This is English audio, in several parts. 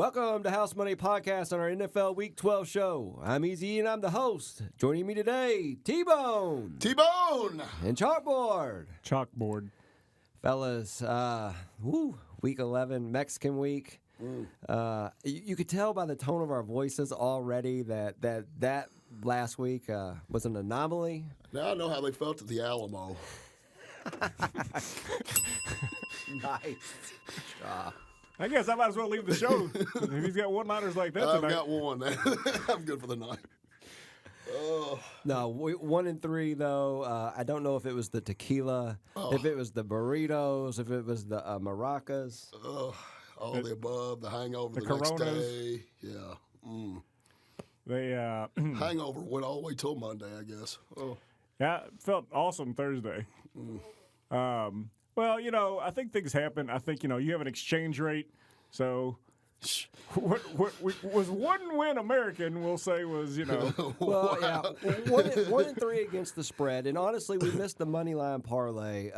Welcome to House Money Podcast on our NFL Week 12 show. I'm Easy and I'm the host. Joining me today, T-Bone. T-Bone! And Chalkboard. Chalkboard. Fellas, Week 11, Mexican week. You could tell by the tone of our voices already that last week was an anomaly. Now I know how they felt at the Alamo. Nice. I guess I might as well leave the show. If he's got one-liners like that I've tonight. got one. I'm good for the night. No, 1-3 though. I don't know if it was the tequila, if it was the burritos, if it was the maracas. All the above, the hangover the next Coronas. day. Yeah. They Hangover went all the way till Monday, I guess. Oh. yeah, it felt awesome Thursday. Well, I think things happen. I think, you have an exchange rate. So what was one win American, we'll say, was, Well, yeah, 1-3 against the spread. And honestly, we missed the money line parlay.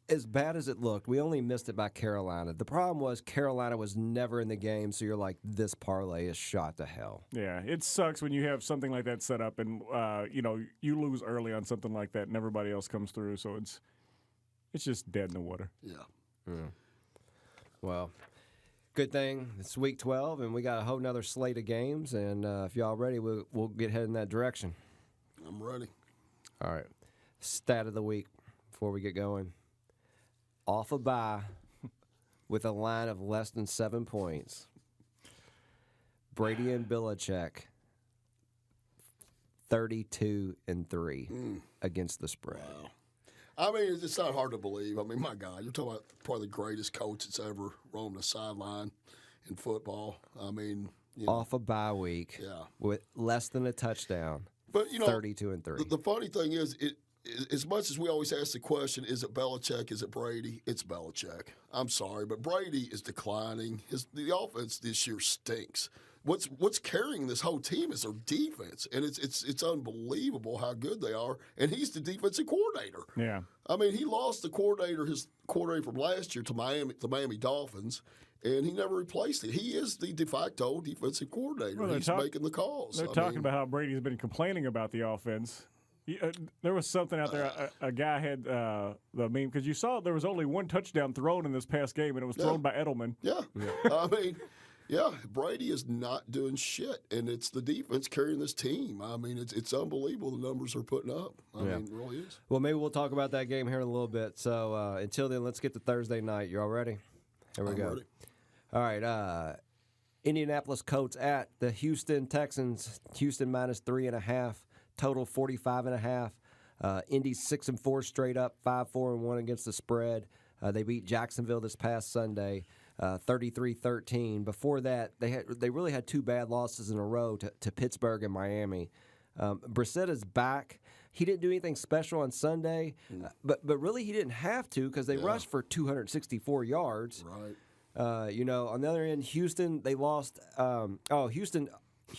As bad as it looked, we only missed it by Carolina. The problem was Carolina was never in the game, so you're like, this parlay is shot to hell. Yeah, it sucks when you have something like that set up and, you lose early on something like that and everybody else comes through. So it's just dead in the water. Yeah. Well, good thing it's week 12, and we got a whole nother slate of games. And if y'all ready, we'll get heading in that direction. I'm ready. All right. Stat of the week before we get going. Off a bye with a line of less than 7 points. Brady and Belichick, 32-3 against the spread. Wow. I mean, it's not hard to believe. I mean, my God, you're talking about probably the greatest coach that's ever roamed the sideline in football. I mean, Off a bye week with less than a touchdown, but 32-3. The funny thing is, as much as we always ask the question, is it Belichick, is it Brady? It's Belichick. I'm sorry, but Brady is declining. The offense this year stinks. What's carrying this whole team is their defense, and it's unbelievable how good they are. And he's the defensive coordinator. Yeah. I mean, he lost his coordinator from last year to the Miami Dolphins, and he never replaced it. He is the de facto defensive coordinator. Well, he's making the calls. They're talking about how Brady's been complaining about the offense. There was something out there. A guy had the meme because you saw there was only one touchdown thrown in this past game, and it was thrown by Edelman. Yeah. I mean, yeah, Brady is not doing shit, and it's the defense carrying this team. I mean, it's unbelievable the numbers they're putting up. I mean, it really is. Well, maybe we'll talk about that game here in a little bit. So until then, let's get to Thursday night. You all ready? Here we go. Ready. All right. Indianapolis Colts at the Houston Texans. Houston minus 3.5. Total 45.5. Indy's 6-4 straight up, 5-4-1 against the spread. They beat Jacksonville this past Sunday, 33-13. Before that, they really had two bad losses in a row to Pittsburgh and Miami. Brissett is back. He didn't do anything special on Sunday, but really he didn't have to because they rushed for 264 yards. Right. On the other end, Houston, they lost. Houston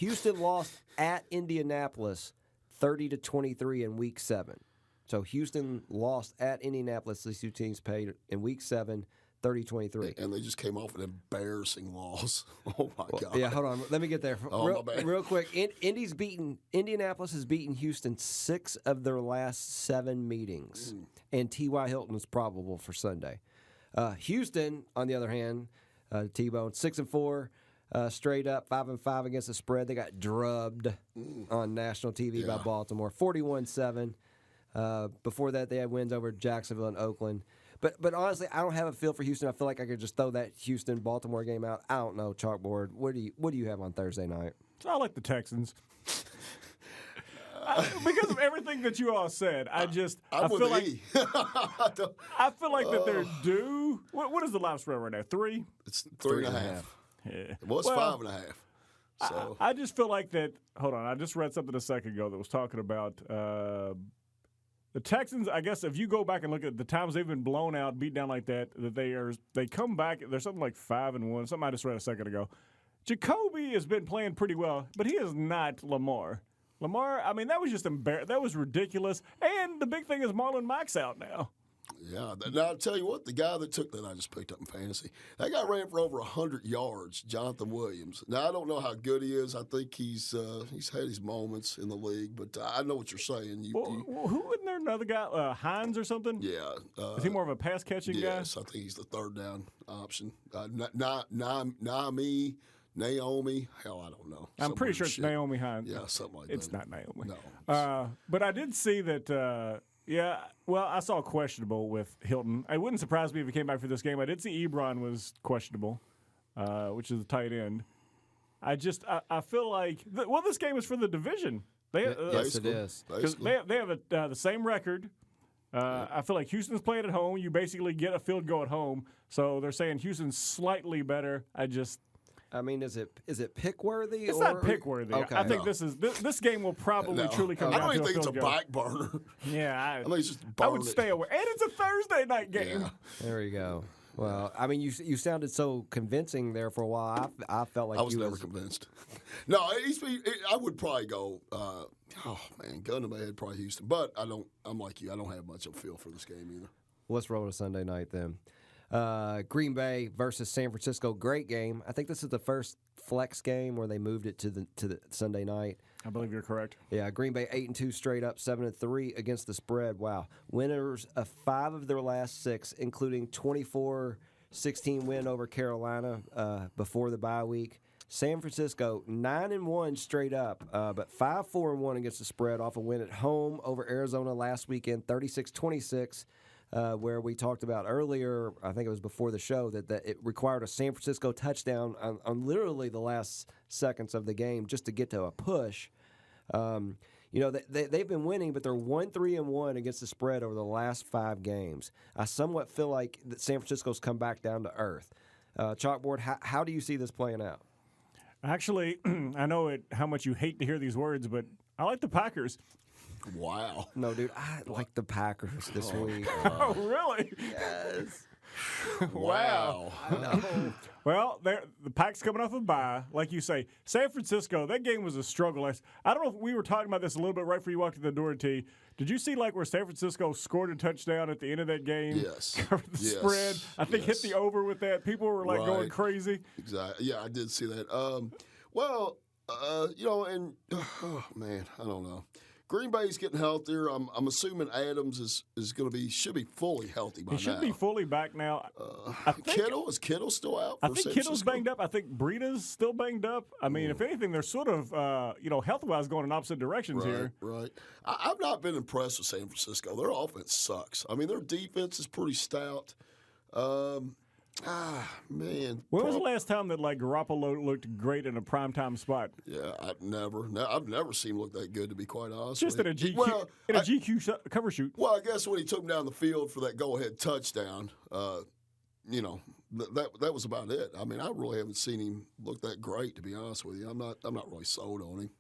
lost at Indianapolis 30-23 in Week 7. So Houston lost at Indianapolis. These two teams played in Week 7, 30-23. And they just came off an embarrassing loss. Oh, my God. Yeah, hold on. Let me get there. My bad. Real quick. Indianapolis has beaten Houston 6 of their last 7 meetings. And T.Y. Hilton is probable for Sunday. Houston, on the other hand, T-Bone, 6-4. Straight up, 5-5 against the spread. They got drubbed on national TV by Baltimore, 41-7. Before that, they had wins over Jacksonville and Oakland. But honestly, I don't have a feel for Houston. I feel like I could just throw that Houston-Baltimore game out. I don't know, Chalkboard. What do you have on Thursday night? I like the Texans. Because of everything that you all said, I feel like I feel like that they're due. What is the live spread right now? 3? It's 3.5. Yeah. It was 5.5. So I just feel like that. Hold on, I just read something a second ago that was talking about the Texans. I guess if you go back and look at the times they've been blown out, beat down like that, they come back. They're something like 5-1. Something I just read a second ago. Jacoby has been playing pretty well, but he is not Lamar. Lamar, I mean, that was just that was ridiculous. And the big thing is Marlon Mack's out now. Yeah. Now, I'll tell you what, the guy that took that I just picked up in fantasy, that guy ran for over 100 yards, Jonathan Williams. Now, I don't know how good he is. I think he's had his moments in the league, but I know what you're saying. Who wasn't there another guy, Hines or something? Yeah. Is he more of a pass-catching guy? Yes, I think he's the third down option. Naomi, hell, I don't know. I'm pretty sure it's Naomi Hines. Yeah, something like that. It's not Naomi. No. But I did see that, I saw questionable with Hilton. It wouldn't surprise me if he came back for this game. I did see Ebron was questionable, which is the tight end. I feel like, this game is for the division. Yes, it is. Because they have the same record. I feel like Houston's playing at home. You basically get a field goal at home. So they're saying Houston's slightly better. I mean, is it pick worthy? It's not pick worthy. Okay. I think this game will probably truly come down to a field goal. I don't even think it's a back burner. Yeah, I think it's just I would stay away. And it's a Thursday night game. Yeah. There you go. Well, I mean, you sounded so convincing there for a while. I felt like I was never convinced. No, I would probably go. Gun to my head, probably Houston. But I'm like you. I don't have much of a feel for this game either. Let's roll to Sunday night then. Green Bay versus San Francisco. Great game. I think this is the first flex game where they moved it to the Sunday night. I believe you're correct. Yeah, Green Bay 8-2 straight up, 7-3 against the spread. Wow, winners of 5 of their last 6, including 24-16 win over Carolina before the bye week. San Francisco 9-1 straight up, but 5-4-1 against the spread off a win at home over Arizona last weekend, 36-26. Where we talked about earlier, I think it was before the show, that it required a San Francisco touchdown on literally the last seconds of the game just to get to a push. They've been winning, but they're 1-3-1 against the spread over the last 5 games. I somewhat feel like that San Francisco's come back down to earth. Chalkboard, how do you see this playing out? Actually, I know how much you hate to hear these words, but I like the Packers. Wow. No, dude, I like the Packers this week. Oh, really? Yes. Wow. I know. Well, the Pack's coming off a bye. Like you say, San Francisco, that game was a struggle. I don't know if we were talking about this a little bit right before you walked in the door, T. Did you see where San Francisco scored a touchdown at the end of that game? Yes. Covered the spread. I think hit the over with that. People were going crazy. Exactly. Yeah, I did see that. Man, I don't know. Green Bay's getting healthier. I'm assuming Adams should be fully healthy by now. He should be fully back now. Is Kittle still out? I think Kittle's banged up. I think Breida's still banged up. I mean, if anything, they're sort of health-wise going in opposite directions here. Right. I've not been impressed with San Francisco. Their offense sucks. I mean, their defense is pretty stout. Man. When was the last time that Garoppolo looked great in a primetime spot? Yeah, I've never seen him look that good, to be quite honest. Just in a GQ cover shoot. Well, I guess when he took him down the field for that go-ahead touchdown, that was about it. I mean, I really haven't seen him look that great, to be honest with you. I'm not really sold on him.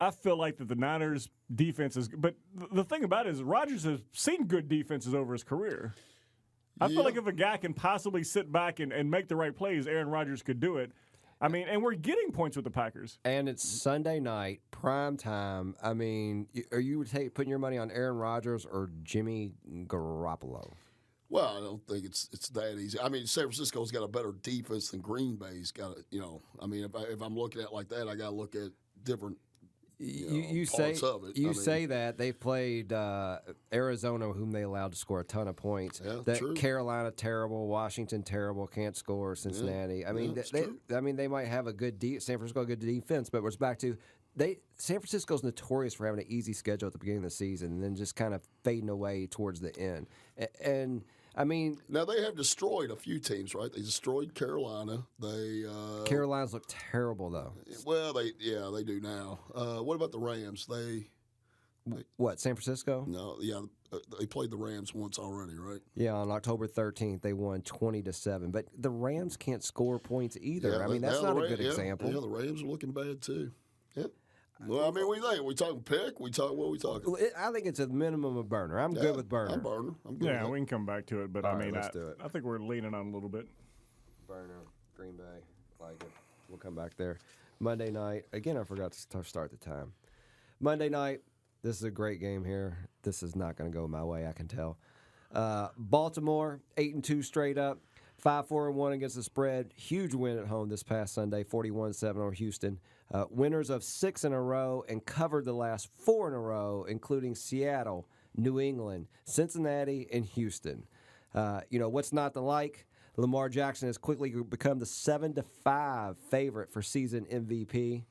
I feel like that the Niners' defense is, but the thing about it is Rodgers has seen good defenses over his career. I feel like if a guy can possibly sit back and make the right plays, Aaron Rodgers could do it. I mean, and we're getting points with the Packers. And it's Sunday night, prime time. I mean, are you putting your money on Aaron Rodgers or Jimmy Garoppolo? Well, I don't think it's that easy. I mean, San Francisco's got a better defense than Green Bay's got. I mean, if I'm looking at it like that, I got to look at different. You parts of it. say that they've played Arizona, whom they allowed to score a ton of points. Yeah, true. Carolina terrible, Washington terrible, can't score. Cincinnati. Yeah, I mean, they might have a good San Francisco a good defense, but it's back to San Francisco's notorious for having an easy schedule at the beginning of the season and then just kind of fading away towards the end. And I mean, now they have destroyed a few teams, right? They destroyed Carolina. Carolina's look terrible though. Well, they do now. What about the Rams? What, San Francisco? No, yeah, they played the Rams once already, right? Yeah, on October 13th they won 20-7. But the Rams can't score points either. Yeah, I mean, that's not a good example. Yeah, the Rams are looking bad too. Yep. Well, I mean, what do you think? We talking pick? What are we talking? I think it's a minimum of burner. I'm good with burner. I'm burner. I'm good. Yeah, we can come back to it, but All right, let's do it. I think we're leaning on a little bit. Burner, Green Bay, like it. We'll come back there. Monday night. Again, I forgot to start the time. Monday night. This is a great game here. This is not going to go my way, I can tell. Baltimore 8-2 straight up, 5-4-1 against the spread. Huge win at home this past Sunday, 41-7 over Houston. Winners of 6 in a row and covered the last 4 in a row, including Seattle, New England, Cincinnati, and Houston. What's not to like? Lamar Jackson has quickly become the 7-5 favorite for season MVP.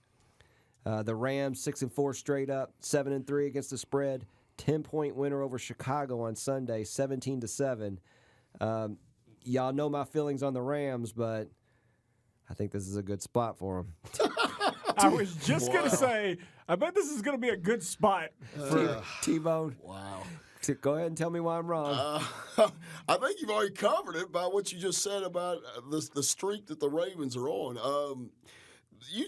The Rams 6-4 straight up, 7-3 against the spread. 10-point winner over Chicago on Sunday, 17-7. Y'all know my feelings on the Rams, but I think this is a good spot for them. I was just going to say, I bet this is going to be a good spot for T-Bone. Wow. Go ahead and tell me why I'm wrong. I think you've already covered it by what you just said about the streak that the Ravens are on. You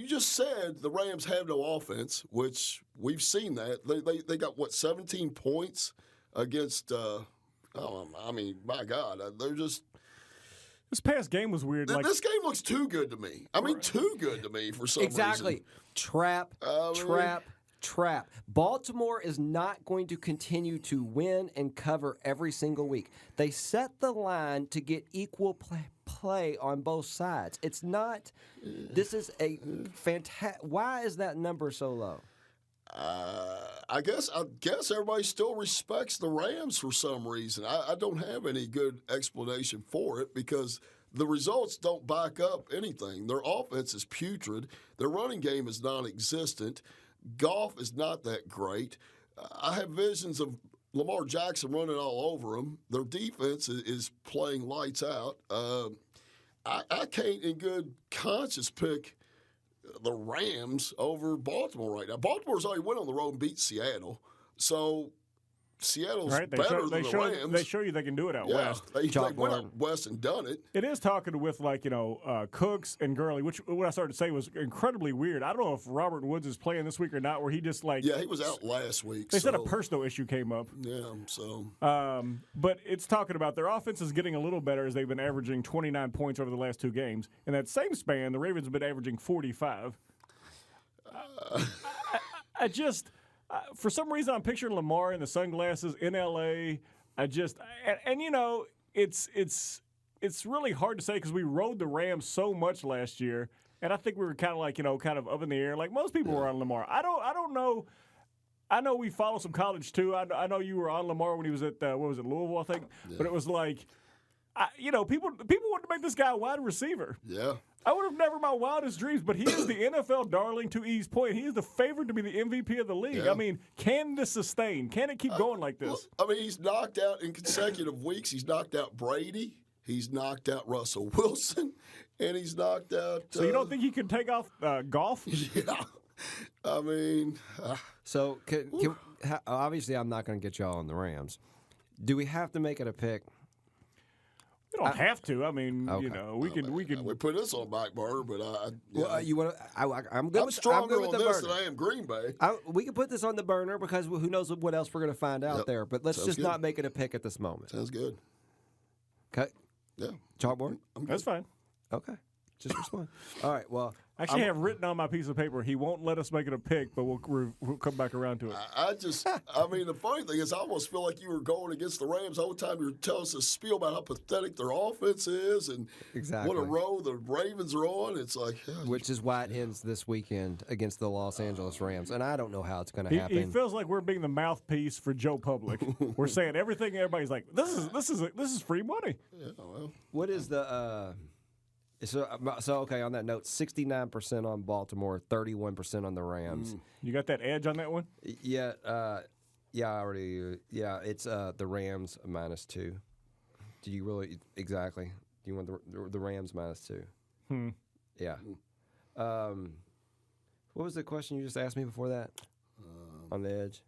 just said the Rams have no offense, which we've seen that. They got, 17 points against, my God, they're just. This past game was weird. This game looks too good to me. Too good to me for some reason. Exactly. Trap. Baltimore is not going to continue to win and cover every single week. They set the line to get equal play on both sides. It's not. This is a fantastic. Why is that number so low? I guess everybody still respects the Rams for some reason. I don't have any good explanation for it because the results don't back up anything. Their offense is putrid. Their running game is non-existent. Goff is not that great. I have visions of Lamar Jackson running all over them. Their defense is playing lights out. I can't in good conscience pick the Rams over Baltimore right now. Baltimore's already went on the road and beat Seattle. So Seattle's better than the Rams. They show you they can do it out west. They went out west and done it. It is talking with, Cooks and Gurley, which what I started to say was incredibly weird. I don't know if Robert Woods is playing this week or not, where he just Yeah, he was out last week. They said a personal issue came up. Yeah, so. But it's talking about their offense is getting a little better as they've been averaging 29 points over the last 2 games. In that same span, the Ravens have been averaging 45. I just... for some reason, I'm picturing Lamar in the sunglasses in L.A. It's really hard to say because we rode the Rams so much last year, and I think we were kind of up in the air, like most people were on Lamar. I don't know. I know we follow some college too. I know you were on Lamar when he was at Louisville, I think. Yeah. But it was like, people want to make this guy a wide receiver. Yeah. I would have never in my wildest dreams, but he is the NFL darling to E's point. He is the favorite to be the MVP of the league. Yeah. I mean, can this sustain? Can it keep going like this? Well, he's knocked out in consecutive weeks. He's knocked out Brady. He's knocked out Russell Wilson. And he's knocked out... So you don't think he could take off Goff? Yeah. So, obviously I'm not going to get y'all on the Rams. Do we have to make it a pick? We don't have to. We can. We put this on back burner, but I'm good. I'm stronger with on the this burner. than I am Green Bay. We can put this on the burner because who knows what else we're going to find out there. But let's just not make it a pick at this moment. Sounds good. Okay. Yeah. Chalkboard. That's fine. Okay. Just respond. All right. Well, I actually have written on my piece of paper, he won't let us make it a pick, but we'll come back around to it. The funny thing is I almost feel like you were going against the Rams the whole time. You were telling us a spiel about how pathetic their offense is and what a row the Ravens are on. It's like... Which is why it ends this weekend against the Los Angeles Rams. And I don't know how it's going to happen. He feels like we're being the mouthpiece for Joe Public. We're saying everything, everybody's like, this is free money. Yeah, well. What is the... So okay, on that note, 69% on Baltimore, 31% on the Rams. You got that edge on that one? Yeah, I already. Yeah, it's the Rams -2. Do you really exactly? Do you want the Rams -2? Yeah. What was the question you just asked me before that? On the edge.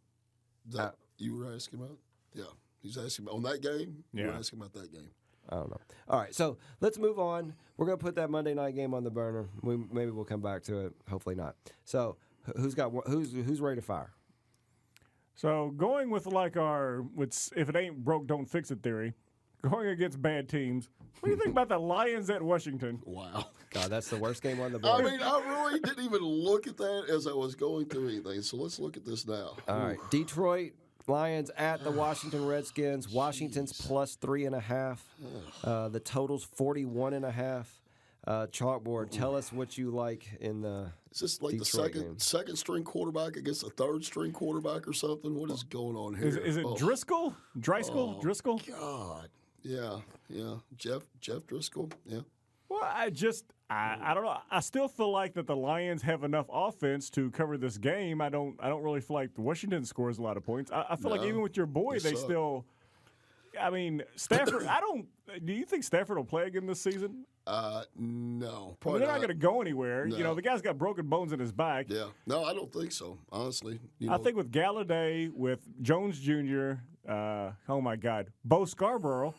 That you were asking about? Yeah, he's asking about on that game. Yeah, you were asking about that game. I don't know. All right, so let's move on. We're going to put that Monday night game on the burner. Maybe we'll come back to it. Hopefully not. So who's ready to fire? So going with if it ain't broke, don't fix it theory, going against bad teams. What do you think about the Lions at Washington? Wow. God, that's the worst game on the board. I really didn't even look at that as I was going through anything. So let's look at this now. All right, Detroit Lions at the Washington Redskins. Washington's plus 3.5. The total's 41.5. Chalkboard, tell us what you like in the Is this like Detroit the game. second string quarterback against a third string quarterback or something? What is going on here? Is it Driscoll? Driscoll? Driscoll? God. Yeah. Jeff Driscoll. Yeah. Well, I don't know. I still feel like that the Lions have enough offense to cover this game. I don't really feel like Washington scores a lot of points. I feel like even with your boy, they suck. still. I mean, Stafford. Do you think Stafford will play again this season? No, I probably mean, they're not going to go anywhere. No. You know, the guy's got broken bones in his back. Yeah. No, I don't think so. Honestly, I think with Galladay, with Jones Jr., oh my God, Bo Scarborough,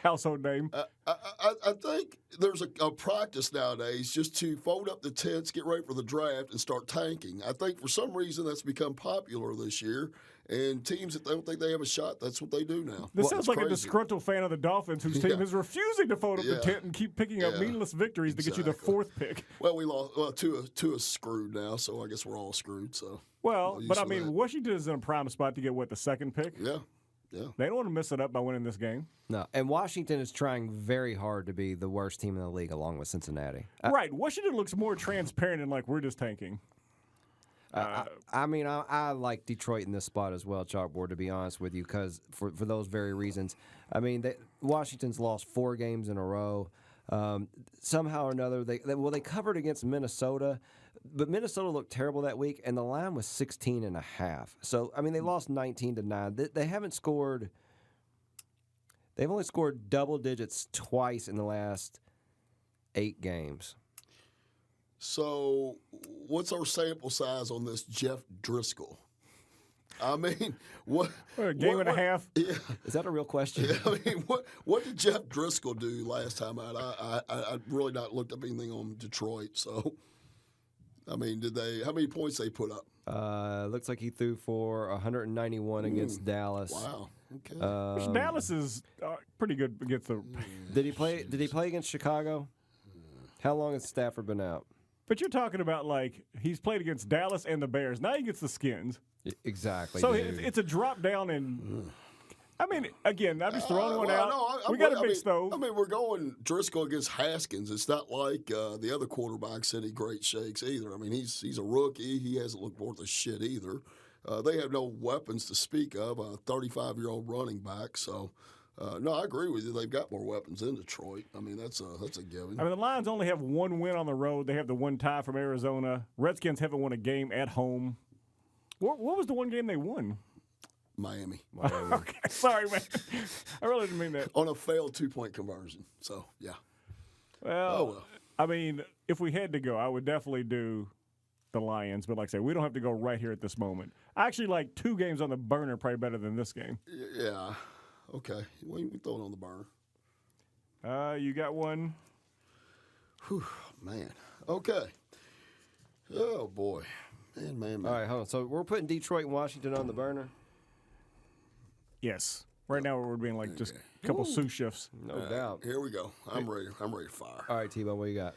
household name. I think there's a practice nowadays just to fold up the tents, get ready for the draft, and start tanking. I think for some reason that's become popular this year, and teams that don't think they have a shot, that's what they do now. This Well, sounds it's like a crazy. disgruntled fan of the Dolphins whose team is refusing to fold up the Yeah. tent and keep picking up Yeah. meaningless victories to get you the Exactly. 4th pick. Well, we lost. Well, Tua's screwed now, so I guess we're all screwed. So Well, used but I to mean, that. Washington is in a prime spot to get, the 2nd pick? yeah. They don't want to mess it up by winning this game. No, and Washington is trying very hard to be the worst team in the league, along with Cincinnati. Right. Washington looks more transparent and like we're just tanking. I mean, I like Detroit in this spot as well, Chalkboard, to be honest with you, because for those very reasons. I mean, Washington's lost 4 games in a row. Somehow or another, they covered against Minnesota, but Minnesota looked terrible that week, and the line was 16.5. So, I mean, they lost 19-9. They haven't scored. They've only scored double digits twice in the last 8 games. So, what's our sample size on this Jeff Driscoll? I mean, what A game and a half. Yeah, Is that a real question? I mean, what did Jeff Driscoll do last time out? I really not looked up anything on Detroit. So, I mean, how many points they put up? Looks like he threw for 191 against Dallas. Wow. Okay. Which Dallas is pretty good against the. Did he play against Chicago? How long has Stafford been out? But you're talking about like he's played against Dallas and the Bears. Now he gets the Skins. Exactly. So dude. it's a drop down in. I mean, again, I'm just throwing one Well, out. no, We got a I big mean, stove. I mean, we're going Driscoll against Haskins. It's not like the other quarterbacks any great shakes either. I mean, he's a rookie. He hasn't looked worth a shit either. They have no weapons to speak of. A 35-year-old running back. So, no, I agree with you. They've got more weapons in Detroit. I mean, that's a given. I mean, the Lions only have 1 win on the road. They have the 1 tie from Arizona. Redskins haven't won a game at home. What was the 1 game they won? Miami. Okay, sorry, man. I really didn't mean that. On a failed 2-point conversion. So, yeah. Well, I mean, if we had to go, I would definitely do the Lions. But like I say, we don't have to go right here at this moment. I actually like 2 games on the burner probably better than this game. Yeah. Okay. We throw it on the burner. You got one? Whew, man. Okay. Oh, boy. Man. All right, hold on. So we're putting Detroit and Washington on the burner? Yes. Right now we're being like just a couple sous chefs. No doubt. Here we go. I'm ready to fire. All right, T-Bone, what you got?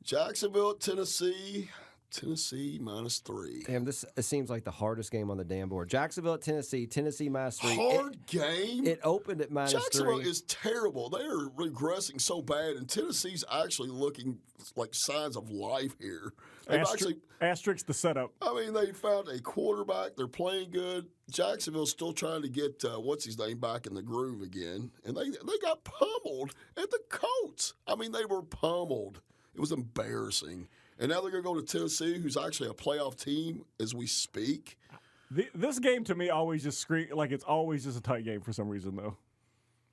Jacksonville, Tennessee. Tennessee -3. Damn, it seems like the hardest game on the damn board. Jacksonville at Tennessee. Tennessee -3. Hard game. It opened at Jacksonville -3. is terrible. They are regressing so bad, and Tennessee's actually looking like signs of life here. They've Asterisk the setup. I mean, they found a quarterback. They're playing good. Jacksonville's still trying to get what's his name back in the groove again, and they got pummeled at the Colts. I mean, they were pummeled. It was embarrassing. And now they're going to go to Tennessee, who's actually a playoff team as we speak. This game to me always just screams like it's always just a tight game for some reason, though.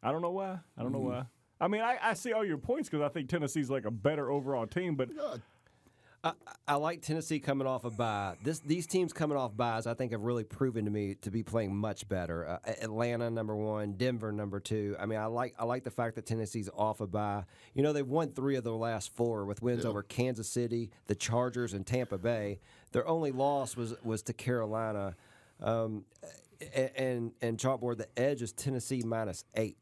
I don't know why. I mean, I see all your points because I think Tennessee's like a better overall team, but I like Tennessee coming off a bye. These teams coming off byes, I think, have really proven to me to be playing much better. Atlanta, number 1, Denver, number 2. I mean, I like the fact that Tennessee's off a bye. You know, they've won 3 of their last 4 with wins over Kansas City, the Chargers, and Tampa Bay. Their only loss was to Carolina. And Chalkboard, the edge is Tennessee -8.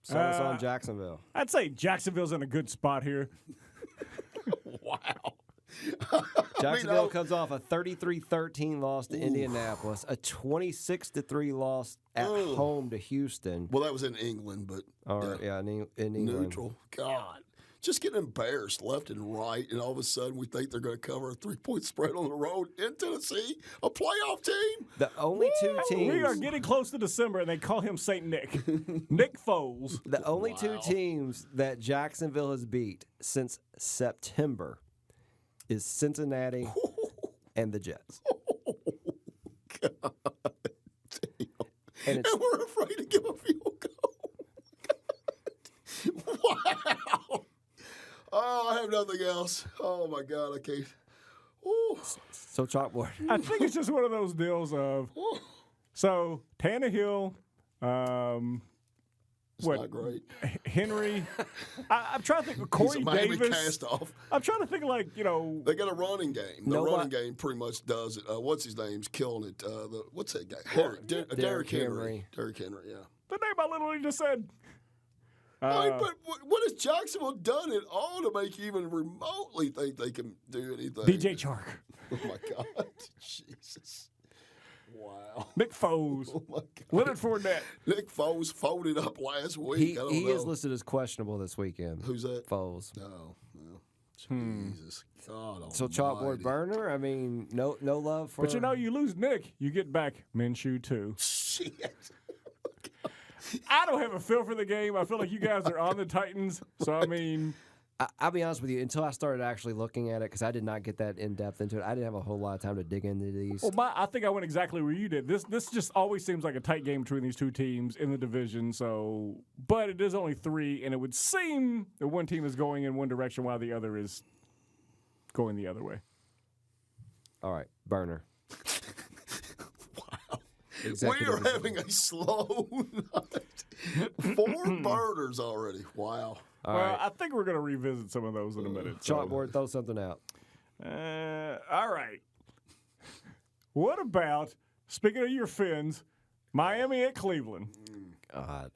So it's on Jacksonville. I'd say Jacksonville's in a good spot here. Wow. Jacksonville comes off a 33-13 loss to Indianapolis, a 26-3 loss at home to Houston. Well, that was in England, but in England. neutral. God. Just getting embarrassed left and right, and all of a sudden we think they're going to cover a 3-point spread on the road in Tennessee, a playoff team. The only two teams. We are getting close to December, and they call him St. Nick. Nick Foles. The only two teams that Jacksonville has beat since September is Cincinnati and the Jets. God damn. And we're afraid to give a field goal. Wow. Oh, I have nothing else. Oh, my God, I can't. Ooh. So, chalkboard. I think it's just one of those deals of, so Tannehill, Not great. Henry. I'm trying to think of Corey He's a Miami Davis. cast off. I'm trying to think of They got a running game. The running game pretty much does it. What's his name's killing it? What's that guy? Derrick Henry. Derrick Henry, yeah. The name I literally just said. But what has Jacksonville done at all to make you even remotely think they can do anything? DJ Chark. Oh, my God. Jesus. Wow. Nick Foles. Oh, my God. Leonard Fournette. Nick Foles folded up last week. He I don't is know. listed as questionable this weekend. Who's that? Foles. No. Jesus. God So, almighty. chalkboard burner? I mean, no love for. But you lose Nick, you get back Minshew too. Shit. I don't have a feel for the game. I feel like you guys are on the Titans. So, I mean. I'll be honest with you, until I started actually looking at it, because I did not get that in-depth into it, I didn't have a whole lot of time to dig into these. Well, I think I went exactly where you did. This just always seems like a tight game between these two teams in the division. So, but it is only 3, and it would seem that one team is going in one direction while the other is going the other way. All right, burner. Wow. Executive We are review. having a slow night. 4 burners already. Wow. All Well, right. I think we're going to revisit some of those in a minute. so. Chalkboard, throw something out. All right. What about, speaking of your Fins, Miami at Cleveland? God,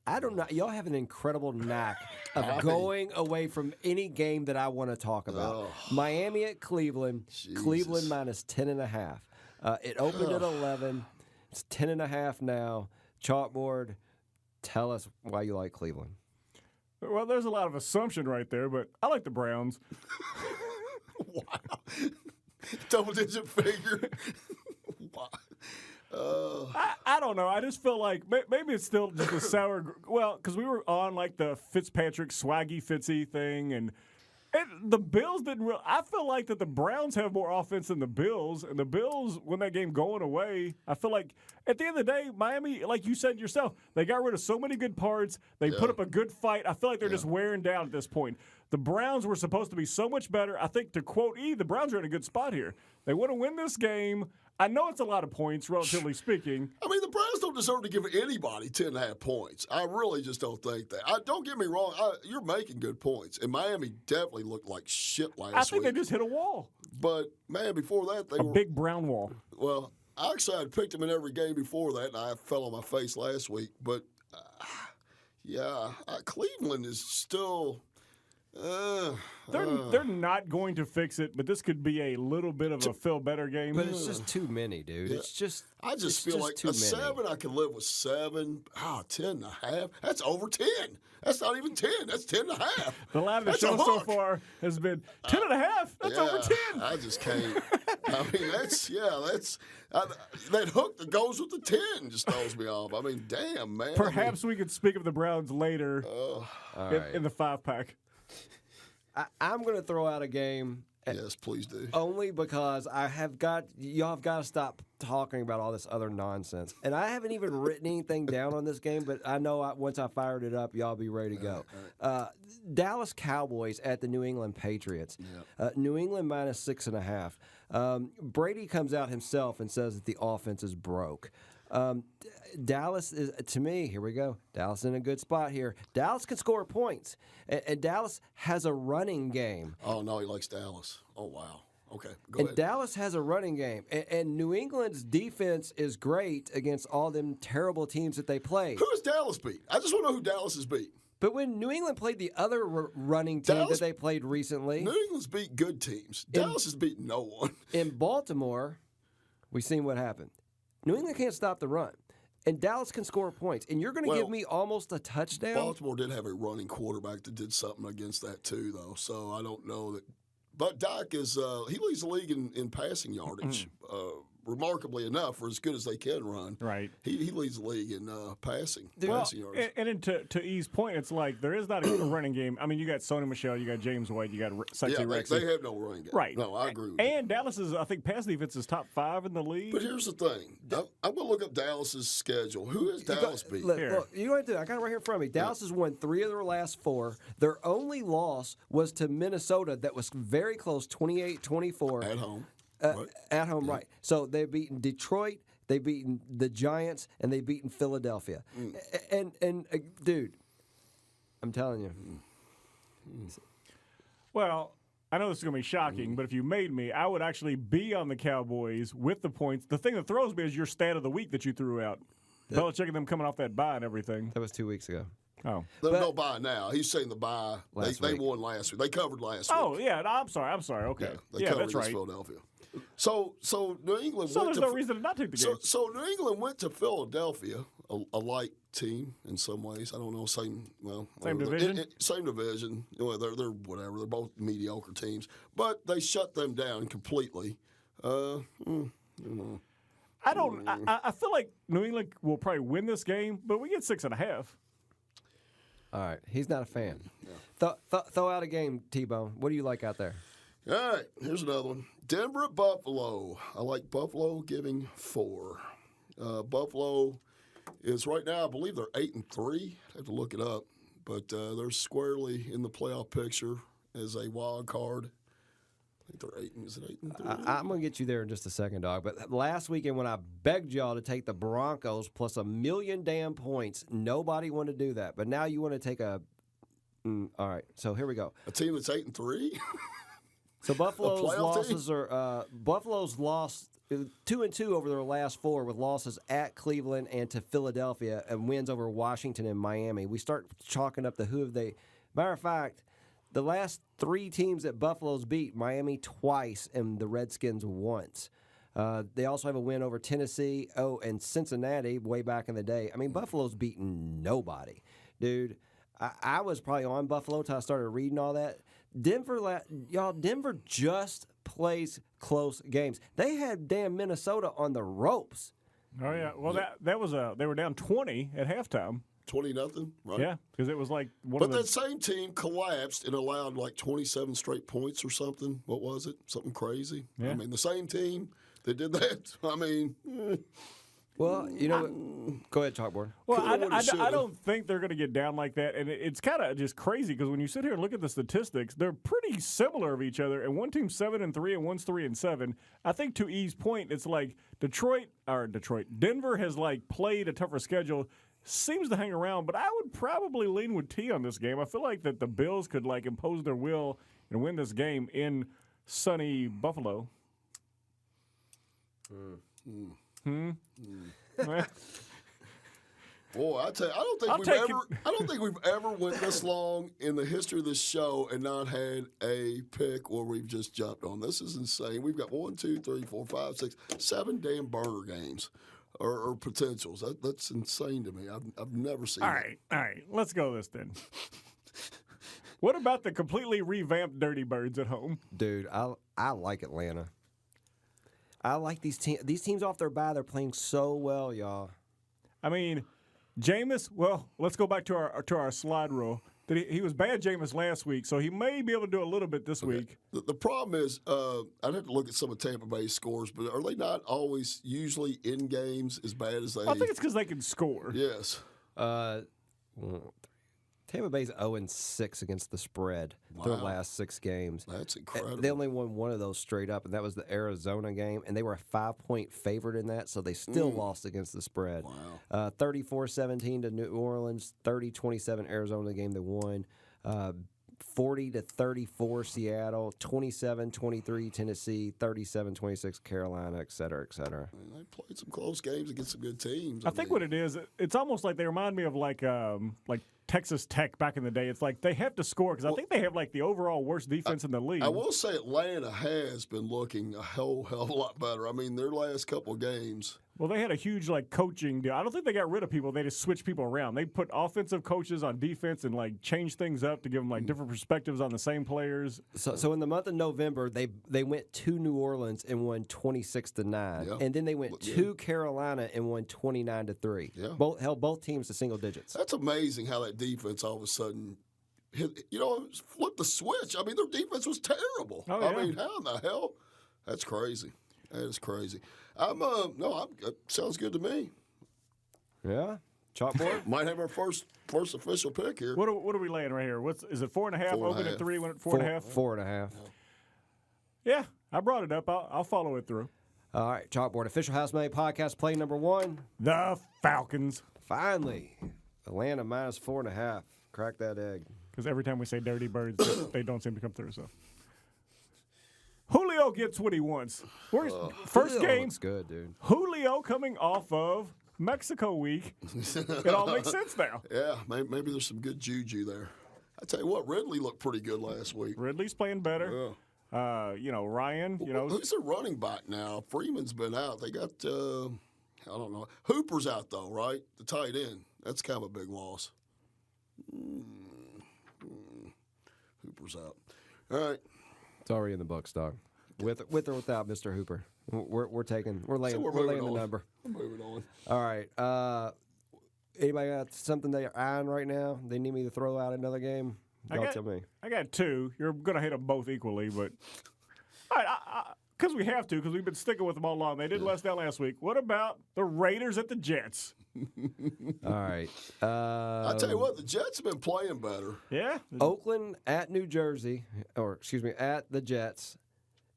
I don't know. Y'all have an incredible knack of going away from any game that I want to talk about. Miami at Cleveland. Jesus. Cleveland minus 10.5. It opened at 11. It's 10.5 now. Chalkboard, tell us why you like Cleveland. Well, there's a lot of assumption right there, but I like the Browns. Wow. Double-digit figure. Wow. I don't know. I just feel like maybe it's still just a sour. Well, because we were on like the Fitzpatrick swaggy Fitzy thing, and the Bills didn't really. I feel like that the Browns have more offense than the Bills, and the Bills, when that game going away, I feel like at the end of the day, Miami, like you said yourself, they got rid of so many good parts. They put up a good fight. I feel like they're just wearing down at this point. The Browns were supposed to be so much better. I think, to quote E, the Browns are in a good spot here. They want to win this game. I know it's a lot of points, relatively speaking. I mean, the Browns don't deserve to give anybody 10.5 points. I really just don't think that. Don't get me wrong. You're making good points. And Miami definitely looked like shit last week. I think they just hit a wall. But, man, before that, they were. A big brown wall. Well, actually, I'd picked them in every game before that, and I fell on my face last week. But, Cleveland is still. They're not going to fix it, but this could be a little bit of a feel better game. But it's just too many, dude. Yeah. It's just. I just feel like too a many. 7, I can live with 7. 10.5. That's over 10. That's not even 10. That's 10.5. The line of the That's a show so hook. far has been 10.5. That's over 10. I just can't. I mean, that's that hook that goes with the 10 just throws me off. I mean, damn, man. Perhaps we could speak of the Browns later All right. in the 5-pack. I'm going to throw out a game. Yes, please do. Only because y'all have got to stop talking about all this other nonsense. And I haven't even written anything down on this game, but I know once I fired it up, y'all be ready to go. Dallas Cowboys at the New England Patriots. New England minus 6.5. Brady comes out himself and says that the offense is broke. Dallas is, to me, here we go. Dallas in a good spot here. Dallas can score points, and Dallas has a running game. Oh, no, he likes Dallas. Oh, wow. Okay, go And ahead. Dallas has a running game, and New England's defense is great against all them terrible teams that they play. Who has Dallas beat? I just want to know who Dallas has beat. But when New England played the other running team Dallas- that they played recently New England's beat good teams. Dallas has beaten no one. in Baltimore, we seen what happened. New England can't stop the run, and Dallas can score points. And you're going to give me almost a touchdown? Baltimore did have a running quarterback that did something against that too, though. So I don't know that. But Dak is he leads the league in passing yardage. Remarkably enough, for as good as they can run, Right. He leads the league in passing Well, yards. and to E's point, it's like there is not a running game. I mean, you got Sony Michel, you got James White, you got Sexy Rex. They have no running game. Right. No, I agree with And Dallas is, I think, pass defense is top 5 in the league. But here's the thing. I'm going to look up Dallas's schedule. Who has Dallas beat? Look, Here. you know what I got it right here in front of me. Dallas has won 3 of their last 4. Their only loss was to Minnesota that was very close, 28-24. At home. Right. At home, right. So they've beaten Detroit, they've beaten the Giants, and they've beaten Philadelphia. And dude, I'm telling you. Well, I know this is going to be shocking, but if you made me, I would actually be on the Cowboys with the points. The thing that throws me is your stat of the week that you threw out. Belichick and them coming off that bye and everything. That was 2 weeks ago. Oh. There's no bye now. He's saying the bye. They week. won last week. They covered last Oh, week. yeah. I'm sorry. Okay. They Yeah, covered that's against right. Philadelphia. So New England So went there's to no reason to not take the game. So New England went to Philadelphia, a light team in some ways. I don't know, same division? Same division. Well, they're whatever. They're both mediocre teams, but they shut them down completely. I feel like New England will probably win this game, but we get 6.5. All right. He's not a fan. Throw out a game, T-Bone. What do you like out there? All right, here's another one. Denver at Buffalo. I like Buffalo giving 4. Buffalo is right now, I believe they're 8-3. I have to look it up, but they're squarely in the playoff picture as a wild card. I think they're 8. Is it 8-3? I'm going to get you there in just a second, dog. But last weekend when I begged y'all to take the Broncos plus 1 million damn points, nobody wanted to do that. But now you want to take a all right, so here we go. A team that's 8-3. So Buffalo's playoff losses are Buffalo's lost 2-2 over their last 4 with losses at Cleveland and to Philadelphia and wins over Washington and Miami. We start chalking up the who have they. Matter of fact, the last 3 teams that Buffalo's beat, Miami twice and the Redskins once. They also have a win over Tennessee, and Cincinnati way back in the day. I mean, Buffalo's beaten nobody, dude. I was probably on Buffalo until I started reading all that. Denver just plays close games. They had damn Minnesota on the ropes. Oh, yeah. Well, that was they were down 20 at halftime. 20-0, right? Yeah, because it was like one But of the that same team collapsed and allowed like 27 straight points or something. What was it? Something crazy. Yeah. I mean, the same team that did that. I mean, Well, you know what? Go ahead, Chalkboard. Well, Coulda, woulda, I shoulda. don't think they're going to get down like that, and it's kind of just crazy because when you sit here and look at the statistics, they're pretty similar of each other. And one team's 7-3 and one's 3-7. I think to E's point, it's like Denver has like played a tougher schedule, seems to hang around, but I would probably lean with T on this game. I feel like that the Bills could like impose their will and win this game in sunny Buffalo. boy, I tell you, I don't think we've ever went this long in the history of this show and not had a pick where we've just jumped on. This is insane. We've got 1, 2, 3, 4, 5, 6, 7 damn burner games or potentials. That's insane to me. I've never seen. All right, let's go this then. What about the completely revamped Dirty Birds at home? Dude, I like Atlanta. I like these teams. These teams off their bye, they're playing so well, y'all. I mean, Jameis, well, let's go back to our slide rule. He was bad Jameis last week, so he may be able to do a little bit this week. The problem is, I'd have to look at some of Tampa Bay's scores, but are they not always usually in games as bad as they? I think it's because they can score. Yes. Tampa Bay's 0-6 against the spread their last 6 games. That's incredible. They only won one of those straight up, and that was the Arizona game, and they were a 5-point favorite in that, so they still lost against the spread. Wow. 34-17 to New Orleans, 30-27 Arizona game they won. 40-34 Seattle, 27-23 Tennessee, 37-26 Carolina, et cetera, et cetera. They played some close games against some good teams. I think what it is, it's almost like they remind me of like Texas Tech back in the day. It's like they have to score because I think they have like the overall worst defense in the league. I will say Atlanta has been looking a hell of a lot better. I mean, their last couple of games. Well, they had a huge like coaching deal. I don't think they got rid of people. They just switched people around. They put offensive coaches on defense and like changed things up to give them like different perspectives on the same players. So in the month of November, they went to New Orleans and won 26-9, Yeah. and then they went to Carolina and won 29-3. Yeah. Held both teams to single digits. That's amazing how that defense all of a sudden flipped the switch. I mean, their defense was terrible. Oh, yeah. I mean, how in the hell? That's crazy. That is crazy. Sounds good to me. Yeah, chalkboard. Might have our first official pick here. What are we laying right here? Is it 4.5? 4.5. Open at 3, went at 4.5? 4.5. Yeah, I brought it up. I'll follow it through. All right, chalkboard. Official House Money Podcast play number 1. The Falcons. Finally, Atlanta minus 4.5. Crack that egg. Because every time we say Dirty Birds, they don't seem to come through. So Julio gets what he wants. First Julio game. looks good, dude. Julio coming off of Mexico week. It all makes sense now. Yeah, maybe there's some good juju there. I tell you what, Ridley looked pretty good last week. Ridley's playing better. Ryan. Who's their running back now? Freeman's been out. They got I don't know. Hooper's out though, right? The tight end. That's kind of a big loss. Hooper's out. All right. It's already in the books, dog. With or without Mr. Hooper, we're laying the number. We're moving on. All right. Anybody got something they're eyeing right now? They need me to throw out another game? Tell me. I got 2. You're going to hit them both equally, but because we have to, because we've been sticking with them all along. They did less down last week. What about the Raiders at the Jets? All right. I tell you what, the Jets have been playing better. Yeah. Oakland at New Jersey, at the Jets.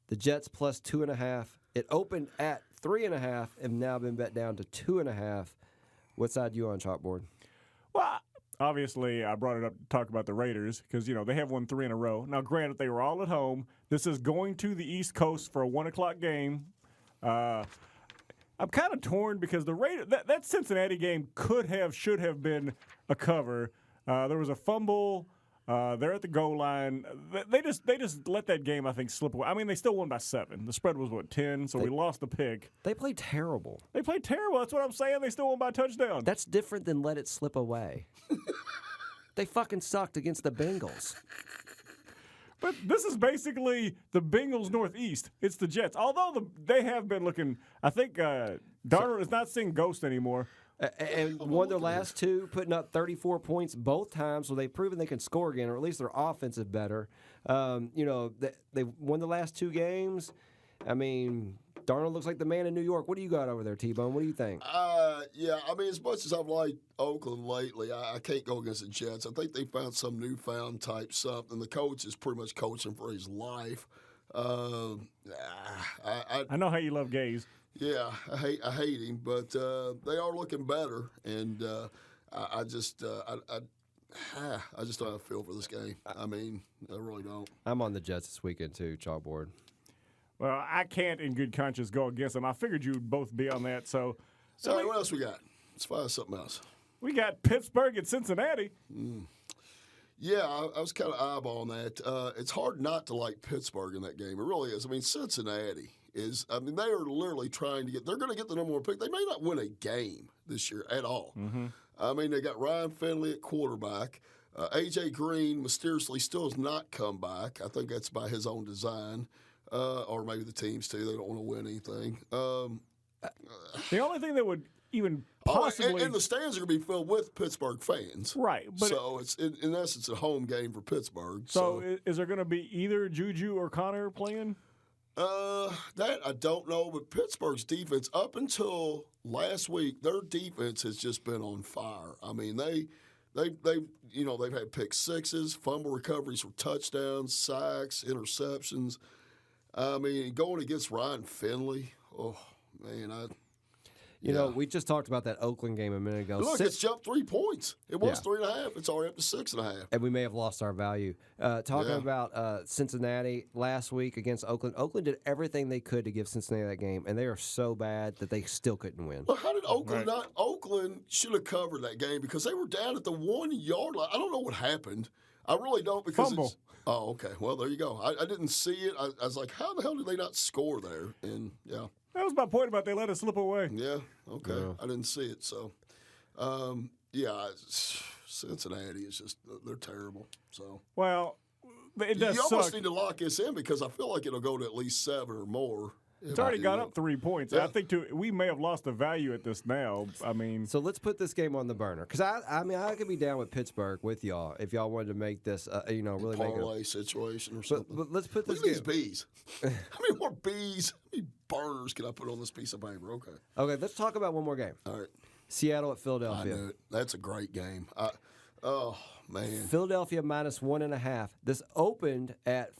The Jets plus 2.5. It opened at 3.5 and now been bet down to 2.5. What side you on, chalkboard? Well, obviously, I brought it up to talk about the Raiders because, they have won 3 in a row. Now, granted, they were all at home. This is going to the East Coast for a 1 o'clock game. I'm kind of torn because the Raiders, that Cincinnati game should have been a cover. There was a fumble. They're at the goal line. They just let that game, I think, slip away. I mean, they still won by 7. The spread was, 10? So we lost the pick. They played terrible. They played terrible. That's what I'm saying. They still won by a touchdown. That's different than let it slip away. They fucking sucked against the Bengals. But this is basically the Bengals Northeast. It's the Jets. Although they have been looking, I think Darnold is not seeing ghosts anymore. And won their last 2, putting up 34 points both times, so they've proven they can score again, or at least their offense is better. They won the last 2 games. I mean, Darnold looks like the man in New York. What do you got over there, T-Bone? What do you think? Yeah, I mean, as much as I've liked Oakland lately, I can't go against the Jets. I think they found some newfound type something. The coach is pretty much coaching for his life. I know how you love Gaze. Yeah, I hate him, but they are looking better, and I just don't have a feel for this game. I mean, I really don't. I'm on the Jets this weekend too, chalkboard. Well, I can't in good conscience go against them. I figured you'd both be on that. So what else we got? Let's find something else. We got Pittsburgh at Cincinnati. Yeah, I was kind of eyeballing that. It's hard not to like Pittsburgh in that game. It really is. I mean, Cincinnati is, they are literally trying to they're going to get the number 1 pick. They may not win a game this year at all. Mm-hmm. I mean, they got Ryan Finley at quarterback. A.J. Green mysteriously still has not come back. I think that's by his own design. Or maybe the teams, too. They don't want to win anything. The only thing that would even possibly... and the stands are going to be filled with Pittsburgh fans. Right. But so it's in essence a home game for Pittsburgh. So is there going to be either Juju or Connor playing? That I don't know, but Pittsburgh's defense, up until last week, their defense has just been on fire. I mean, they've had pick sixes, fumble recoveries for touchdowns, sacks, interceptions. I mean, going against Ryan Finley, oh man, You know, we just talked about that Oakland game a minute ago. Look, it's jumped 3 points. It was 3.5. It's already up to 6.5. And we may have lost our value. Talking about Cincinnati last week against Oakland. Oakland did everything they could to give Cincinnati that game, and they are so bad that they still couldn't win. Well, how did Oakland not? Oakland should have covered that game because they were down at the 1 yard line. I don't know what happened. I really don't because Fumble. it's. Oh, okay. Well, there you go. I didn't see it. I was like, how the hell did they not score there? And That was my point about they let it slip away. Yeah. Okay. Yeah. I didn't see it. So, Cincinnati is just they're terrible. So. Well, it does You almost suck. need to lock this in because I feel like it'll go to at least 7 or more. It's already got up 3 points. Yeah. I think we may have lost the value at this now. I mean, So let's put this game on the burner because I could be down with Pittsburgh with y'all if y'all wanted to make this, really make it. Parlay situation or something. But let's put this Look at game. these bees. How many more bees, how many burners can I put on this piece of paper? Okay. Okay, let's talk about one more game. All right. Seattle at I Philadelphia. knew it. That's a great game. Oh, man. Philadelphia minus 1.5. This opened at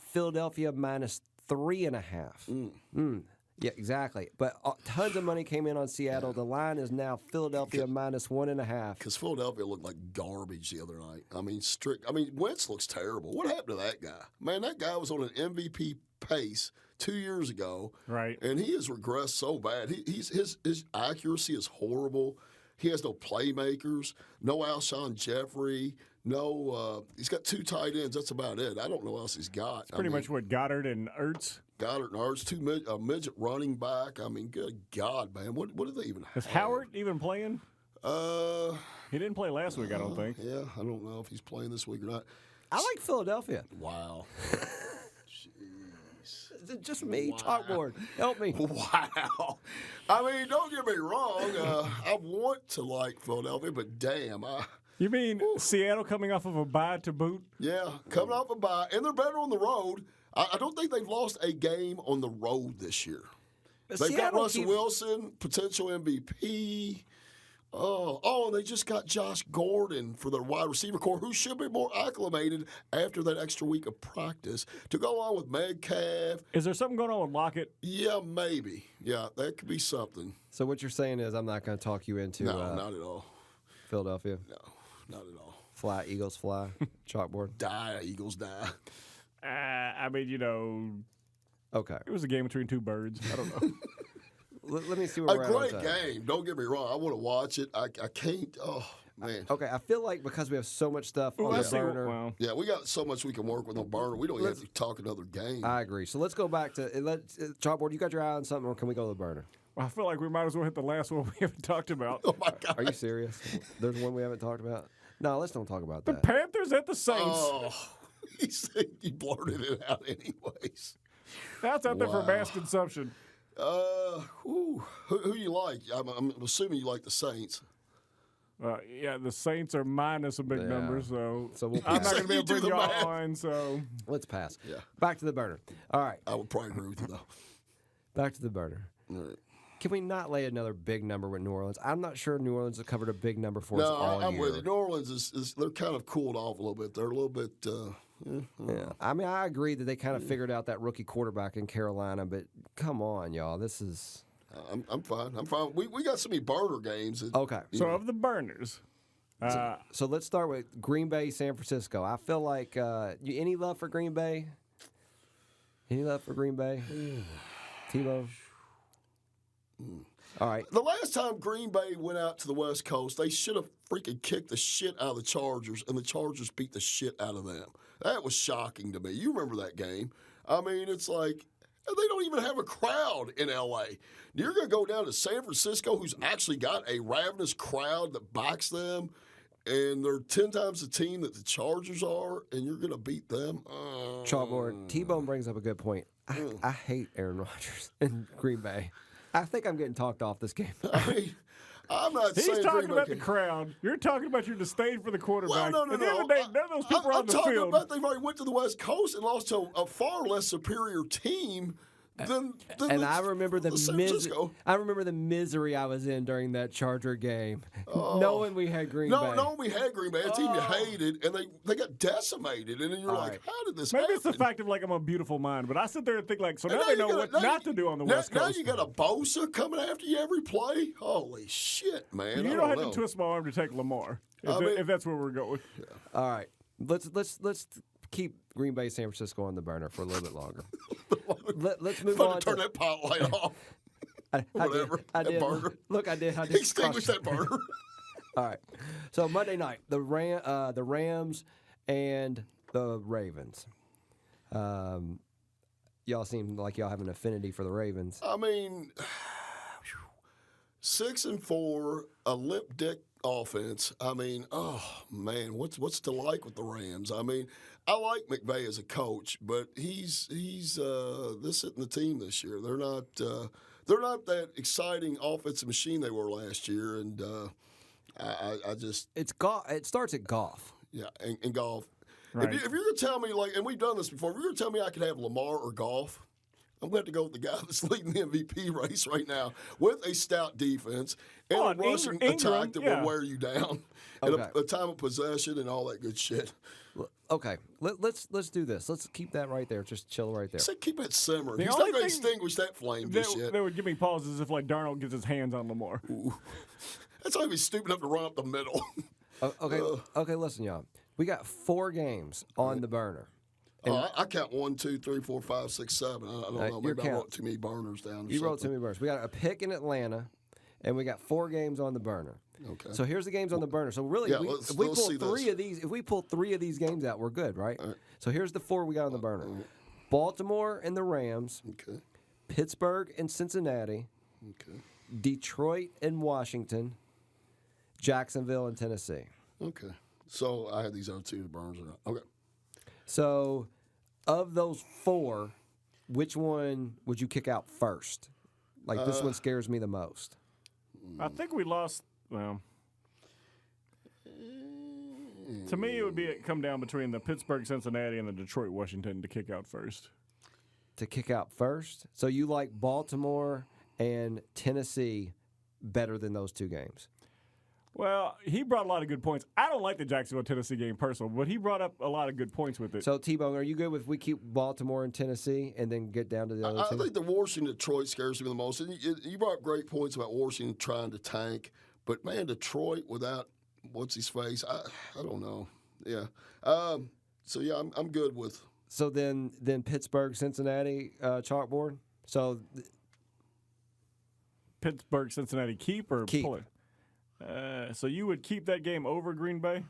Philadelphia minus 3.5. Yeah, exactly. But tons of money came in on Seattle. The line is now Philadelphia minus 1.5. Because Philadelphia looked like garbage the other night. I mean, Wentz looks terrible. What happened to that guy? Man, that guy was on an MVP pace 2 years ago. Right. And he has regressed so bad. His accuracy is horrible. He has no playmakers, no Alshon Jeffrey, he's got 2 tight ends. That's about it. I don't know what else he's got. pretty much what Goddard and Ertz. Goddard and Ertz, a midget running back. I mean, good God, man. What do they even have? Is Howard even playing? He didn't play last week, I don't think. Yeah, I don't know if he's playing this week or not. I like Philadelphia. Wow. Is it just me? Chalkboard. Help me. Wow. I mean, don't get me wrong. I want to like Philadelphia, but damn. You mean Seattle coming off of a bye to boot? Yeah, coming off a bye. And they're better on the road. I don't think they've lost a game on the road this year. They've got Russell Wilson, potential MVP. And they just got Josh Gordon for their wide receiver core, who should be more acclimated after that extra week of practice to go on with Metcalf. Is there something going on with Lockett? Yeah, maybe. Yeah, that could be something. So what you're saying is I'm not going to talk you into No, not at all. Philadelphia. No, not at all. Fly, Eagles fly. Chalkboard. Die, Eagles die. I mean, Okay. it was a game between 2 birds. I don't know. Let me see where A we're at on great time. game. Don't get me wrong. I want to watch it. I can't. Oh, man. Okay, I feel like because we have so much stuff on I the see. burner. Well, Yeah, we got so much we can work with on burner. We don't even have to talk another game. I agree. So let's go back to Chalkboard. You got your eye on something, or can we go to the burner? I feel like we might as well hit the last one we haven't talked about. Oh, my God. Are you serious? There's one we haven't talked about. No, let's don't talk about The that. Panthers at the Saints. Oh, he said he blurted it out anyways. That's out there for Wow. mass consumption. Who you like? I'm assuming you like the Saints. Yeah, the Saints are minus a big Yeah. number, so we'll I'm not pass. going to be able to You do bring the y'all math. on. So Let's pass. Yeah. Back to the burner. All right. I would probably agree with you, though. Back to the burner. All right. Can we not lay another big number with New Orleans? I'm not sure New Orleans has covered a big number for us No, all I'm year. with you. New Orleans is they're kind of cooled off a little bit. They're a little bit. Yeah. I mean, I agree that they kind of figured out that rookie quarterback in Carolina, but come on, y'all. This is I'm fine. I'm fine. We got so many burner games. okay. so of the burners, So let's start with Green Bay, San Francisco. I feel like any love for Green Bay? Any love for Green Bay? Tebow? All right. The last time Green Bay went out to the West Coast, they should have freaking kicked the shit out of the Chargers, and the Chargers beat the shit out of them. That was shocking to me. You remember that game. I mean, it's like they don't even have a crowd in L.A. You're going to go down to San Francisco, who's actually got a ravenous crowd that backs them, and they're 10 times the team that the Chargers are, and you're going to beat them? Chalkboard. T-Bone brings up a good point. I hate Aaron Rodgers in Green Bay. I think I'm getting talked off this game. I mean, I'm not he's saying talking Green Bay about the can- crowd. You're talking about your disdain for the quarterback. Well, no. At the end of the day, none of those people are on I'm the talking field. about they've already went to the West Coast and lost to a far less superior team Then And I remember the San Francisco. I remember the misery I was in during that Charger game, knowing we had Green Bay. No, we had Green Bay, a team you hated, and they got decimated. And then you're like, right. how did this Maybe happen? it's the fact of like I'm a beautiful mind, but I sit there and think like, so And now they you know got- what now not you- to do on the now, West now Coast. you got a Bosa coming after you every play. Holy shit, man! You I don't have know. to twist my arm to take Lamar I mean- if that's where we're going. All right, let's keep Green Bay, San Francisco on the burner for a little bit longer. Let's move I'm on. to turn that pot light off. I whatever, I that did. burner. Look, I did. Extinguish that burner. All right. So Monday night, the Rams and the Ravens. Y'all seem like y'all have an affinity for the Ravens. I mean, 6-4, a lip dick offense. I mean, oh man, what's to like with the Rams? I mean, I like McVay as a coach, but he's this isn't the team this year. They're not that exciting offensive machine they were last year, and I just It's golf. It starts at golf. yeah, and golf. Right. If you're gonna tell me and we've done this before, if you're gonna tell me I could have Lamar or golf, I'm going to have to go with the guy that's leading the MVP race right now with a stout defense and Oh, a rushing attack that will wear you down, and Okay. a time of possession and all that good shit. Okay. Let's do this. Let's keep that right there. Just chill right there. Say keep it simmering. The He's not only going to thing extinguish that flame just yet. That would give me pause is if like Darnold gets his hands on Lamar. That's why he's stupid enough to run up the middle. Okay. Listen, y'all. We got 4 games on the burner. I count 1, 2, 3, 4, 5, 6, 7. I don't know. your Maybe I count. wrote too many burners down. Or You wrote too something. many burners. We got a pick in Atlanta, and we got 4 games on the burner. Okay. So here's the games on the burner. So really, Yeah, if we let's pull see 3 this. of these, if we pull 3 of these games out, we're good, right? So here's the 4 we got on the burner: Baltimore and the Rams, Okay. Pittsburgh and Cincinnati, Okay. Detroit and Washington, Jacksonville and Tennessee. Okay. So I had these other 2 burners. Okay. So, of those 4, which one would you kick out first? Like this one scares me the most. I think we lost. Well, to me, it would be come down between the Pittsburgh, Cincinnati, and the Detroit, Washington to kick out first. To kick out first? So you like Baltimore and Tennessee better than those 2 games? Well, he brought a lot of good points. I don't like the Jacksonville, Tennessee game personally, but he brought up a lot of good points with it. So, T-Bone, are you good with we keep Baltimore and Tennessee and then get down to the other I 2? think the Washington Detroit scares me the most. And you brought up great points about Washington trying to tank, but man, Detroit without what's his face, I don't know. Yeah. So yeah, I'm good with. So then Pittsburgh, Cincinnati chalkboard. So Pittsburgh, Cincinnati keep or Keep. pull it? So you would keep that game over Green Bay?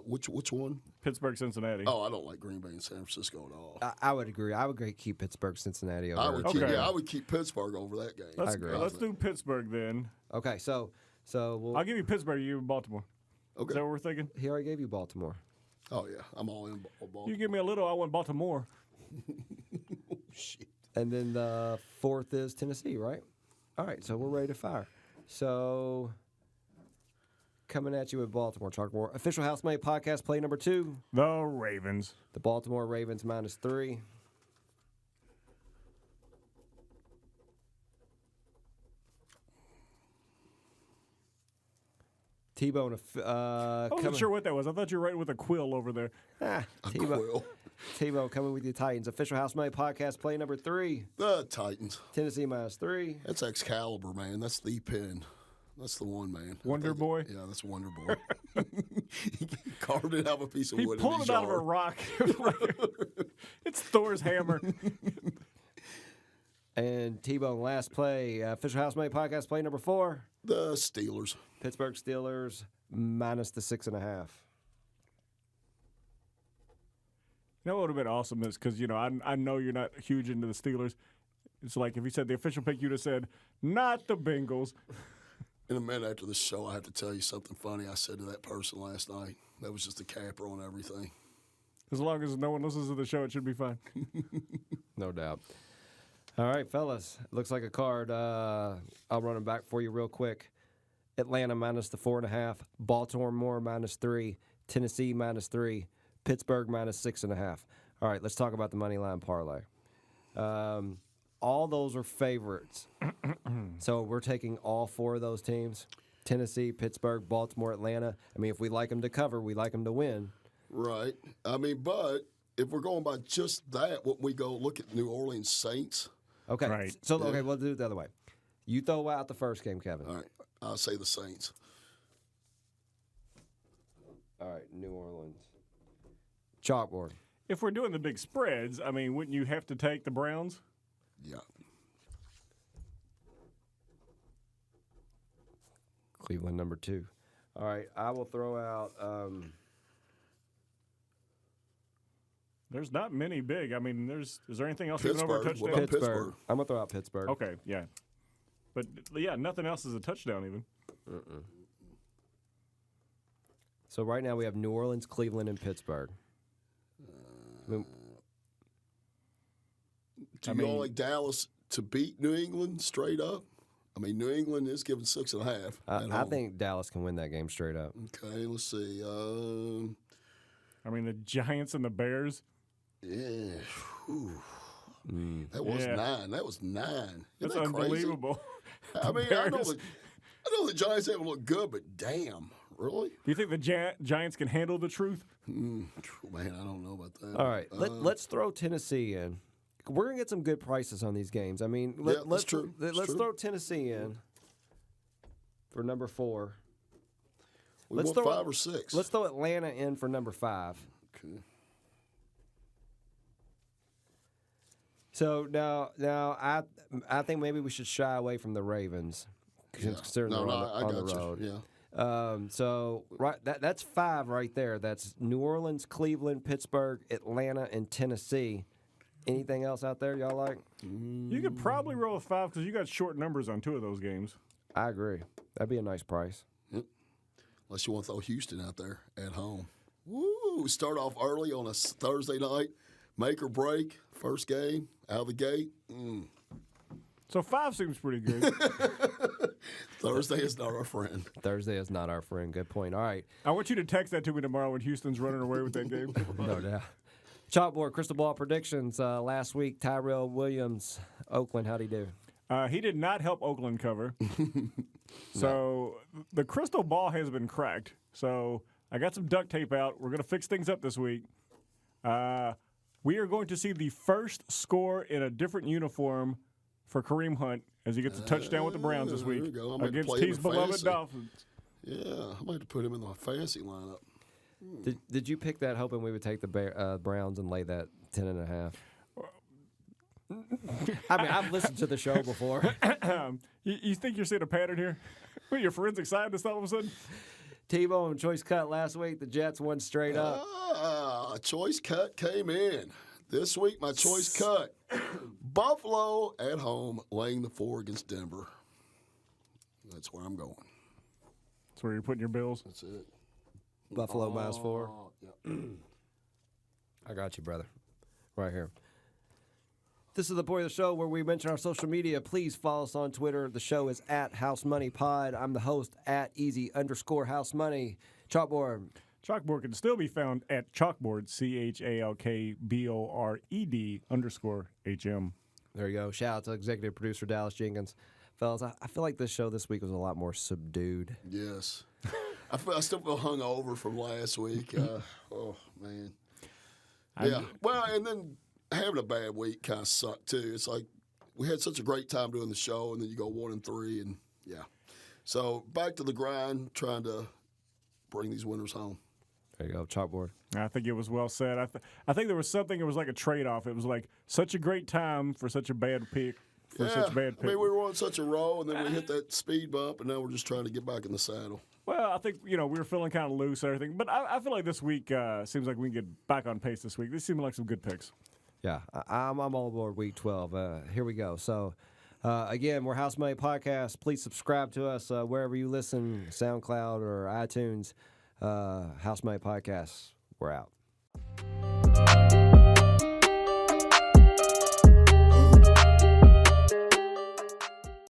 Which one? Pittsburgh, Cincinnati. Oh, I don't like Green Bay and San Francisco at all. I would agree. I would keep Pittsburgh, Cincinnati over. I would Okay. I would keep Pittsburgh over that game. let's, agree. let's do Pittsburgh then. Okay, so we'll, I'll give you Pittsburgh, you give me Baltimore. Okay. Is that what we're thinking? he already gave you Baltimore. Oh yeah, I'm all in Baltimore. You give me a little, I want Baltimore. Shit. And then the 4th is Tennessee, right? All right, so we're ready to fire. So, coming at you with Baltimore, chalkboard. Official Housemate Podcast, play number 2. The Ravens. The Baltimore Ravens -3. T-Bone, I wasn't sure what that was. I thought you were writing with a quill over there. T-Bone, Quill. T-Bone coming with the Titans. Official Housemate Podcast, play number 3. The Titans. Tennessee -3. That's Excalibur, man. That's the pin. That's the one, man. Wonder Boy? Yeah, that's Wonder Boy. He carved it out of a piece of He wood. pulled in it his out of a yard. rock. It's Thor's hammer. And T-Bone, last play. Official Housemate Podcast, play number 4. The Steelers. Pittsburgh Steelers -6.5. You know what would have been awesome is because, I know you're not huge into the Steelers. It's like if you said the official pick, you'd have said, not the Bengals. In a minute after the show, I have to tell you something funny I said to that person last night. That was just a capper on everything. As long as no one listens to the show, it should be fine. No doubt. All right, fellas. Looks like a card. I'll run them back for you real quick. Atlanta -4.5. Baltimore -3. Tennessee -3. Pittsburgh -6.5. All right, let's talk about the money line parlay. All those are favorites. So we're taking all 4 of those teams. Tennessee, Pittsburgh, Baltimore, Atlanta. I mean, if we like them to cover, we like them to win. Right. I mean, but if we're going by just that, what we go look at New Orleans Saints. Okay. Right. So, okay, we'll do it the other way. You throw out the first game, Kevin. All right. I'll say the Saints. All right, New Orleans. Chalkboard. If we're doing the big spreads, I mean, wouldn't you have to take the Browns? Yeah. Cleveland number 2. All right, I will throw out. There's not many big. I mean, is there anything else even over a Pittsburgh. What touchdown? about Pittsburgh. I'm gonna throw out Pittsburgh. Okay, yeah. But yeah, nothing else is a touchdown even. So right now we have New Orleans, Cleveland, and Pittsburgh. Do you all like Dallas to beat New England straight up? I mean, New England is given 6.5. I think Dallas can win that game straight up. Okay, let's see. I mean, the Giants and the Bears. Yeah. Whew. That was 9. That was 9. Isn't That's that crazy? unbelievable. I mean, I know the Giants haven't looked good, but damn, really? Do you think the Giants can handle the truth? Man, I don't know about that. All right, let's throw Tennessee in. We're gonna get some good prices on these games. I mean, let's true. Let's throw Tennessee in for number 4. We want 5 or 6. Let's throw Atlanta in for number 5. Okay. So now I think maybe we should shy away from the Ravens, considering they're on the road. Yeah. So that's 5 right there. That's New Orleans, Cleveland, Pittsburgh, Atlanta, and Tennessee. Anything else out there y'all like? You could probably roll with 5 because you got short numbers on 2 of those games. I agree. That'd be a nice price. Yep. Unless you want to throw Houston out there at home. Woo! Start off early on a Thursday night. Make or break. First game. Out of the gate. So 5 seems pretty good. Thursday is not our friend. Thursday is not our friend. Good point. All right. I want you to text that to me tomorrow when Houston's running away with that game. No doubt. Chalkboard, crystal ball predictions. Last week, Tyrell Williams, Oakland, how'd he do? He did not help Oakland cover. So the crystal ball has been cracked. So I got some duct tape out. We're going to fix things up this week. We are going to see the first score in a different uniform for Kareem Hunt as he gets a touchdown with the Browns this week against T's beloved Dolphins. Yeah, I might have to put him in my fantasy lineup. Did you pick that hoping we would take the Browns and lay that 10.5? I mean, I've listened to the show before. You think you're seeing a pattern here? What, your forensic scientist all of a sudden? T-Bone choice cut last week. The Jets won straight up. Choice cut came in. This week, my choice cut. Buffalo at home, laying the 4 against Denver. That's where I'm going. That's where you're putting your bills? That's it. Buffalo -4. Yeah. I got you, brother. Right here. This is the point of the show where we mention our social media. Please follow us on Twitter. The show is at House Money Pod. I'm the host at Easy_House Money. Chalkboard. Chalkboard can still be found at Chalkboard, CHALKBORED_HM. There you go. Shout out to executive producer Dallas Jenkins. Fellas, I feel like this show this week was a lot more subdued. Yes. I still feel hungover from last week. Oh, man. Yeah. Well, and then having a bad week kind of sucked, too. It's like we had such a great time doing the show, and then you go 1-3, and yeah. So back to the grind, trying to bring these winners home. There you go, Chalkboard. I think it was well said. I think there was something, it was like a trade-off. It was like such a great time for such a bad pick. I mean, we were on such a roll, and then we hit that speed bump, and now we're just trying to get back in the saddle. Well, I think, we were feeling kind of loose and everything. But I feel like this week seems like we can get back on pace this week. These seem like some good picks. Yeah, I'm all aboard week 12. Here we go. So, again, we're House Money Podcast. Please subscribe to us wherever you listen, SoundCloud or iTunes. House Money Podcast. We're out.